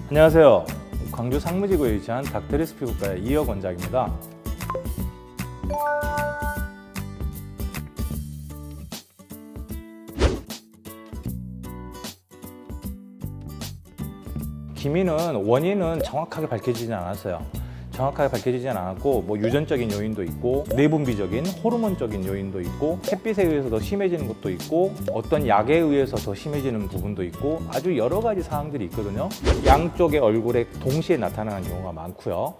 안녕하세요. 광주 상무지구에 위치한 닥터리스 피부과의 이혁 원장입니다. 기미는 원인은 정확하게 밝혀지지 않았어요. 정확하게 밝혀지진 않았고 유전적인 요인도 있고 내분비적인 호르몬적인 요인도 있고 햇빛에 의해서 더 심해지는 것도 있고 어떤 약에 의해서 더 심해지는 부분도 있고 아주 여러 가지 사항들이 있거든요. 양쪽의 얼굴에 동시에 나타나는 경우가 많고요.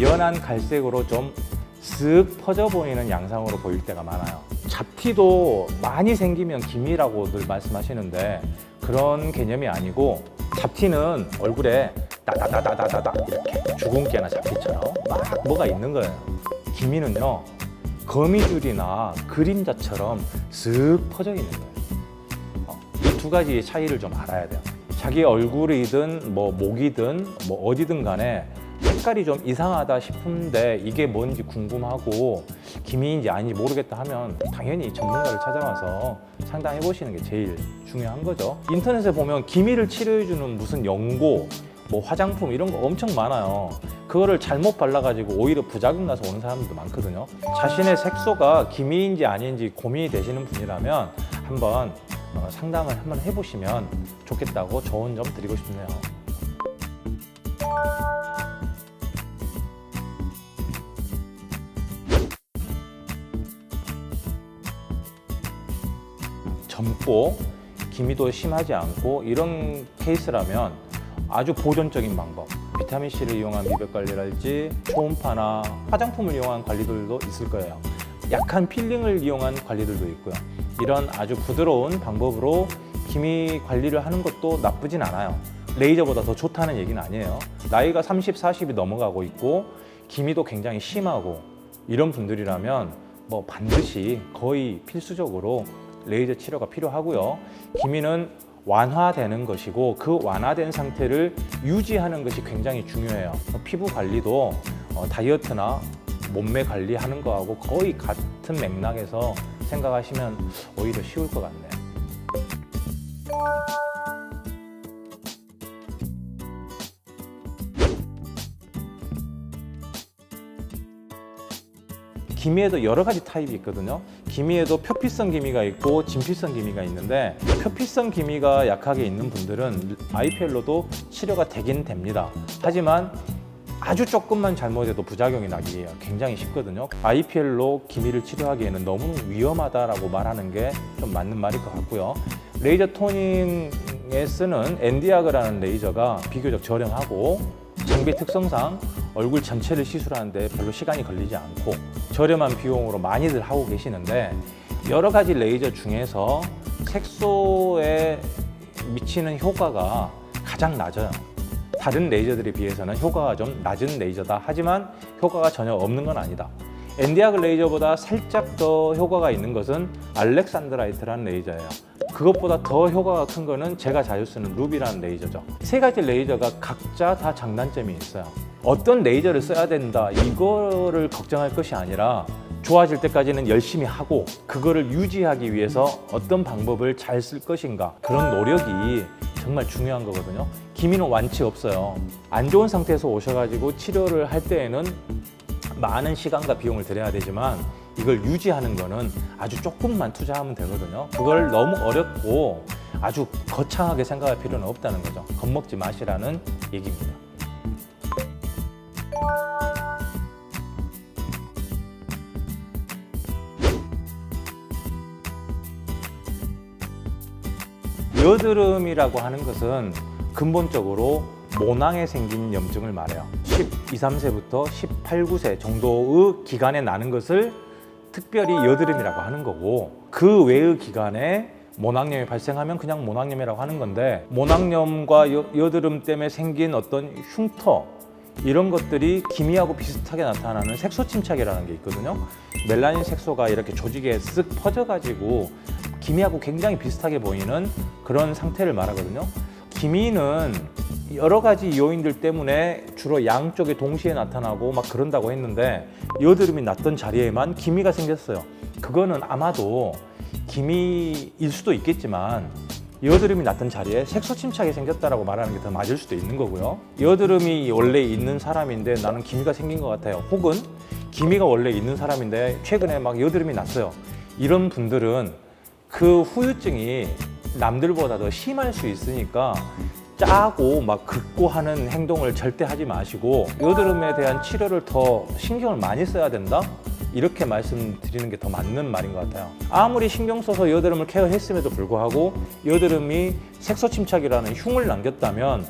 연한 갈색으로 좀 쓱 퍼져 보이는 양상으로 보일 때가 많아요. 잡티도 많이 생기면 기미라고들 말씀하시는데 그런 개념이 아니고 잡티는 얼굴에 따다다다다다 이렇게 주근깨나 잡티처럼 막 뭐가 있는 거예요. 기미는요, 거미줄이나 그림자처럼 쓱 퍼져 있는 거예요. 이 두 가지의 차이를 좀 알아야 돼요. 자기 얼굴이든 목이든 어디든 간에 색깔이 좀 이상하다 싶은데 이게 뭔지 궁금하고 기미인지 아닌지 모르겠다 하면 당연히 전문가를 찾아와서 상담해 보시는 게 제일 중요한 거죠. 인터넷에 보면 기미를 치료해주는 무슨 연고, 화장품 이런 거 엄청 많아요. 그거를 잘못 발라가지고 오히려 부작용 나서 오는 사람들도 많거든요. 자신의 색소가 기미인지 아닌지 고민이 되시는 분이라면 한번 상담을 한번 해보시면 좋겠다고 조언 좀 드리고 싶네요. 젊고 기미도 심하지 않고 이런 케이스라면 아주 보존적인 방법, 비타민C를 이용한 미백 관리랄지 초음파나 화장품을 이용한 관리들도 있을 거예요. 약한 필링을 이용한 관리들도 있고요. 이런 아주 부드러운 방법으로 기미 관리를 하는 것도 나쁘진 않아요. 레이저보다 더 좋다는 얘기는 아니에요. 나이가 30, 40이 넘어가고 있고 기미도 굉장히 심하고 이런 분들이라면 반드시 거의 필수적으로 레이저 치료가 필요하고요. 기미는 완화되는 것이고 그 완화된 상태를 유지하는 것이 굉장히 중요해요. 피부 관리도 다이어트나 몸매 관리하는 거하고 거의 같은 맥락에서 생각하시면 오히려 쉬울 것 같네요. 기미에도 여러 가지 타입이 있거든요. 기미에도 표피성 기미가 있고 진피성 기미가 있는데 표피성 기미가 약하게 있는 분들은 IPL로도 치료가 되긴 됩니다. 하지만 아주 조금만 잘못해도 부작용이 나기 굉장히 쉽거든요. IPL로 기미를 치료하기에는 너무 위험하다라고 말하는 게 좀 맞는 말일 것 같고요. 레이저 토닝에 쓰는 엔디아그라는 레이저가 비교적 저렴하고 장비 특성상 얼굴 전체를 시술하는데 별로 시간이 걸리지 않고 저렴한 비용으로 많이들 하고 계시는데 여러 가지 레이저 중에서 색소에 미치는 효과가 가장 낮아요. 다른 레이저들에 비해서는 효과가 좀 낮은 레이저다. 하지만 효과가 전혀 없는 건 아니다. 엔디아그 레이저보다 살짝 더 효과가 있는 것은 알렉산드라이트라는 레이저예요. 그것보다 더 효과가 큰 거는 제가 자주 쓰는 루비라는 레이저죠. 세 가지 레이저가 각자 다 장단점이 있어요. 어떤 레이저를 써야 된다 이거를 걱정할 것이 아니라 좋아질 때까지는 열심히 하고 그거를 유지하기 위해서 어떤 방법을 잘 쓸 것인가 그런 노력이 정말 중요한 거거든요. 기미는 완치 없어요. 안 좋은 상태에서 오셔가지고 치료를 할 때에는 많은 시간과 비용을 들여야 되지만 이걸 유지하는 거는 아주 조금만 투자하면 되거든요. 그걸 너무 어렵고 아주 거창하게 생각할 필요는 없다는 거죠. 겁먹지 마시라는 얘기입니다. 여드름이라고 하는 것은 근본적으로 모낭에 생긴 염증을 말해요. 12, 13세부터 18, 19세 정도의 기간에 나는 것을 특별히 여드름이라고 하는 거고 그 외의 기간에 모낭염이 발생하면 그냥 모낭염이라고 하는 건데 모낭염과 여드름 때문에 생긴 어떤 흉터 이런 것들이 기미하고 비슷하게 나타나는 색소 침착이라는 게 있거든요. 멜라닌 색소가 이렇게 조직에 쓱 퍼져가지고 기미하고 굉장히 비슷하게 보이는 그런 상태를 말하거든요. 기미는 여러 가지 요인들 때문에 주로 양쪽에 동시에 나타나고 막 그런다고 했는데 여드름이 났던 자리에만 기미가 생겼어요. 그거는 아마도 기미일 수도 있겠지만 여드름이 났던 자리에 색소 침착이 생겼다라고 말하는 게 더 맞을 수도 있는 거고요. 여드름이 원래 있는 사람인데 나는 기미가 생긴 것 같아요. 혹은 기미가 원래 있는 사람인데 최근에 막 여드름이 났어요. 이런 분들은 그 후유증이 남들보다 더 심할 수 있으니까 짜고 막 긁고 하는 행동을 절대 하지 마시고 여드름에 대한 치료를 더 신경을 많이 써야 된다? 이렇게 말씀드리는 게 더 맞는 말인 것 같아요. 아무리 신경 써서 여드름을 케어했음에도 불구하고 여드름이 색소 침착이라는 흉을 남겼다면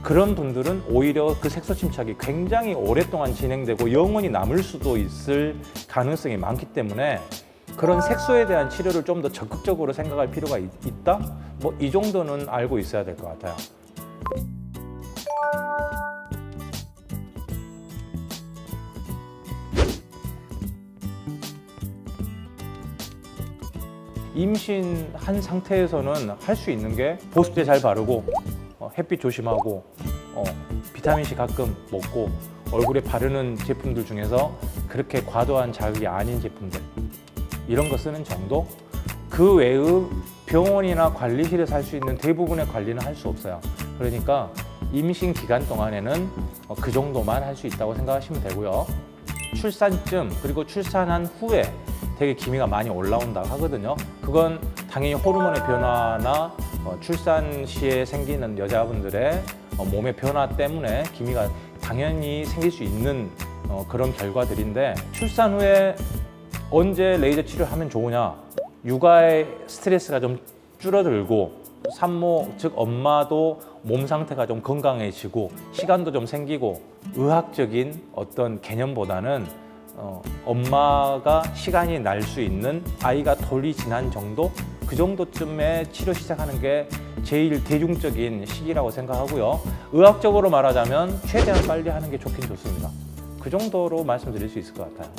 그런 분들은 오히려 그 색소 침착이 굉장히 오랫동안 진행되고 영원히 남을 수도 있을 가능성이 많기 때문에 그런 색소에 대한 치료를 좀 더 적극적으로 생각할 필요가 있다? 뭐 이 정도는 알고 있어야 될 것 같아요. 임신한 상태에서는 할 수 있는 게 보습제 잘 바르고 햇빛 조심하고 비타민C 가끔 먹고 얼굴에 바르는 제품들 중에서 그렇게 과도한 자극이 아닌 제품들 이런 거 쓰는 정도? 그 외의 병원이나 관리실에서 할 수 있는 대부분의 관리는 할 수 없어요. 그러니까 임신 기간 동안에는 그 정도만 할 수 있다고 생각하시면 되고요. 출산쯤 그리고 출산한 후에 되게 기미가 많이 올라온다고 하거든요. 그건 당연히 호르몬의 변화나 출산 시에 생기는 여자분들의 몸의 변화 때문에 기미가 당연히 생길 수 있는 그런 결과들인데 출산 후에 언제 레이저 치료를 하면 좋으냐? 육아의 스트레스가 좀 줄어들고 산모 즉 엄마도 몸 상태가 좀 건강해지고 시간도 좀 생기고 의학적인 어떤 개념보다는 엄마가 시간이 날 수 있는 아이가 돌이 지난 정도? 그 정도쯤에 치료 시작하는 게 제일 대중적인 시기라고 생각하고요. 의학적으로 말하자면 최대한 빨리 하는 게 좋긴 좋습니다. 그 정도로 말씀드릴 수 있을 것 같아요.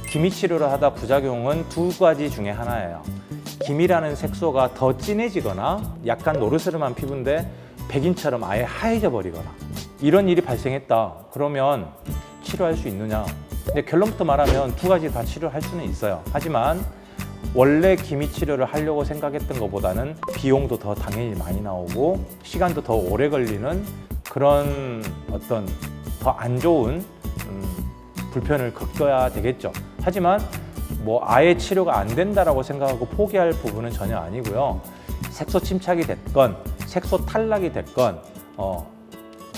기미 치료를 하다 부작용은 두 가지 중에 하나예요. 기미라는 색소가 더 진해지거나 약간 노르스름한 피부인데 백인처럼 아예 하얘져 버리거나 이런 일이 발생했다. 그러면 치료할 수 있느냐? 근데 결론부터 말하면 두 가지 다 치료할 수는 있어요. 하지만 원래 기미 치료를 하려고 생각했던 것보다는 비용도 더 당연히 많이 나오고 시간도 더 오래 걸리는 그런 어떤 더 안 좋은 불편을 겪어야 되겠죠. 하지만 뭐 아예 치료가 안 된다라고 생각하고 포기할 부분은 전혀 아니고요. 색소 침착이 됐건 색소 탈락이 됐건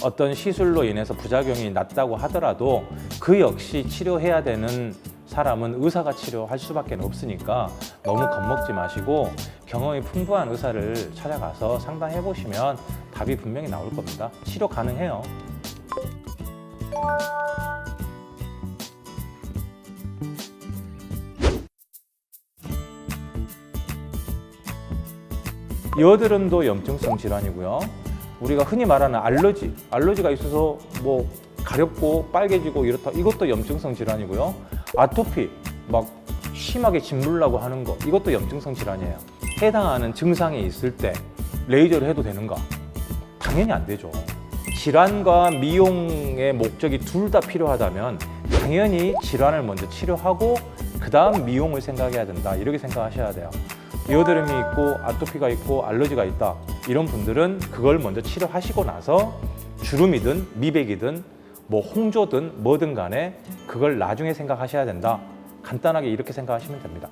어떤 시술로 인해서 부작용이 났다고 하더라도 그 역시 치료해야 되는 사람은 의사가 치료할 수밖에 없으니까 너무 겁먹지 마시고 경험이 풍부한 의사를 찾아가서 상담해 보시면 답이 분명히 나올 겁니다. 치료 가능해요. 여드름도 염증성 질환이고요. 우리가 흔히 말하는 알러지가 있어서 뭐 가렵고 빨개지고 이렇다. 이것도 염증성 질환이고요. 아토피, 막 심하게 짓물라고 하는 거, 이것도 염증성 질환이에요. 해당하는 증상이 있을 때 레이저를 해도 되는가? 당연히 안 되죠. 질환과 미용의 목적이 둘 다 필요하다면 당연히 질환을 먼저 치료하고 그 다음 미용을 생각해야 된다. 이렇게 생각하셔야 돼요. 여드름이 있고 아토피가 있고 알러지가 있다. 이런 분들은 그걸 먼저 치료하시고 나서 주름이든 미백이든 뭐 홍조든 뭐든 간에 그걸 나중에 생각하셔야 된다. 간단하게 이렇게 생각하시면 됩니다.